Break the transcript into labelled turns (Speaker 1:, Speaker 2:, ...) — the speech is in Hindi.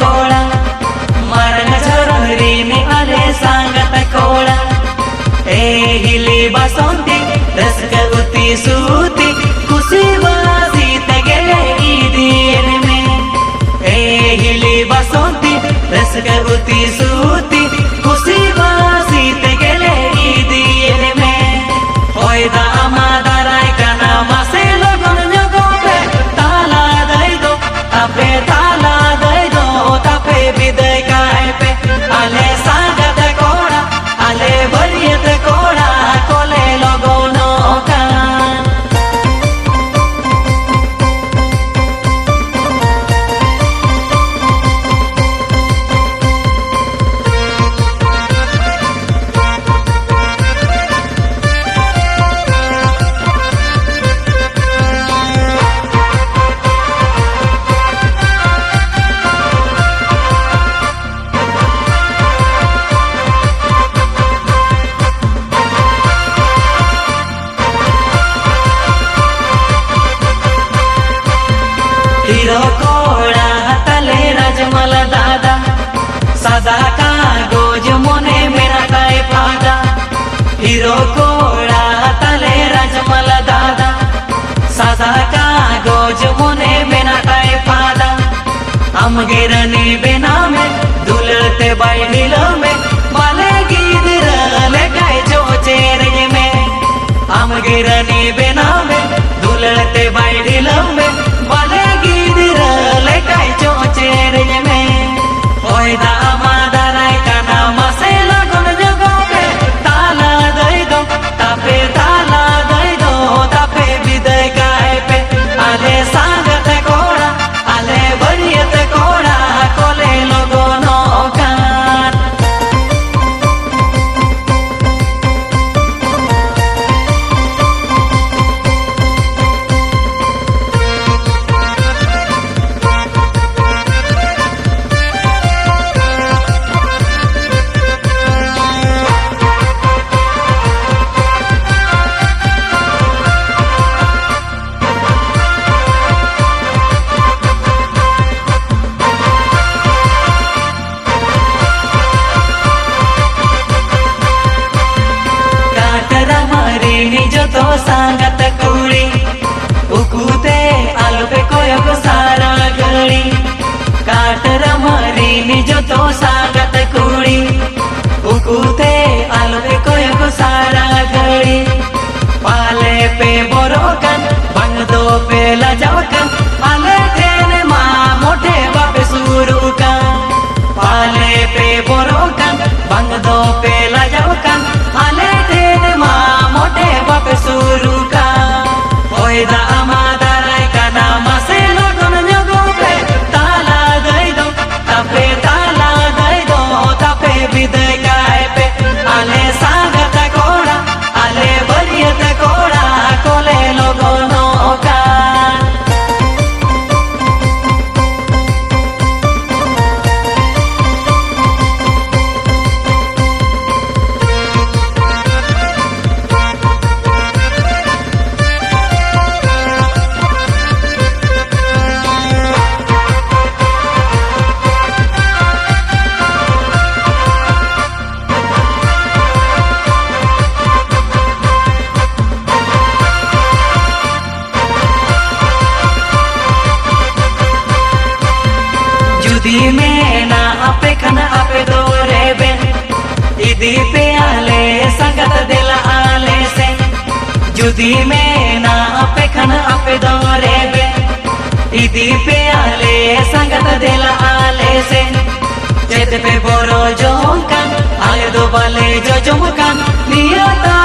Speaker 1: कोड़ा मारंग झरहरी ने आले सांगत कोड़ा ए हिली बसंती रसक उती सूती खुशी बाजी तगले ईदीन में ए हिली बसंती रसक उती सूती खुशी बाजी तगले ईदीन में होयदा आमादाराय काना मासे लगन जगोबे ताला दई दो तापे विदय काय पे आले सांगत कोड़ा आले बरियत कोड़ा कोले लगोनो का हीरो कोड़ा तले राजमल दादा सदा का गोज मोने मेरा काय पादा हीरो कोड़ा तले राजमल दादा सदा का गोज मोने मेरा काय पादा हम गिरनी बिना में दुलते बैठिल में माले गिर ले काय चोचे रे में हम गिरनी बिना में दुलते बैठिल में माले लेkai चोचेरे में होयदा आमादाराय काना मासे लगन जगोबे ताला दई दो तापे विदय काय पे आले सांगत कोड़ा आले बरियत कोड़ा कोले लगोनो का तो सांगत कुड़ी उकुते आलुपे कोयक सारा घड़ी काटर मरी निजो तो सांगत कुड़ी उकुते आलुपे कोयक सारा घड़ी पाले पे बोरोकन बंगदो पे लजावकन आले ठेने माँ मोटे बापे सुरुकन पाले पे बोरोकन बंगदो पे लजावकन आले ठेने माँ मोटे बाप सुरू का होयदा आमादाराय काना मासे लगन जगोबे ताला दई दो तापे विदय काय पे आले सांगत कोड़ा आले बरियत कोड़ा कोले लगोनो का जुदी में ना आपे खना आपे दो रेबे इदी पे आले संगत दिल आले से जुदी में ना आपे खना आपे दो रेबे इदी पे आले संगत दिल आले से चेत पे बोरो जोंकन आले दो बाले जो जोंकन नियता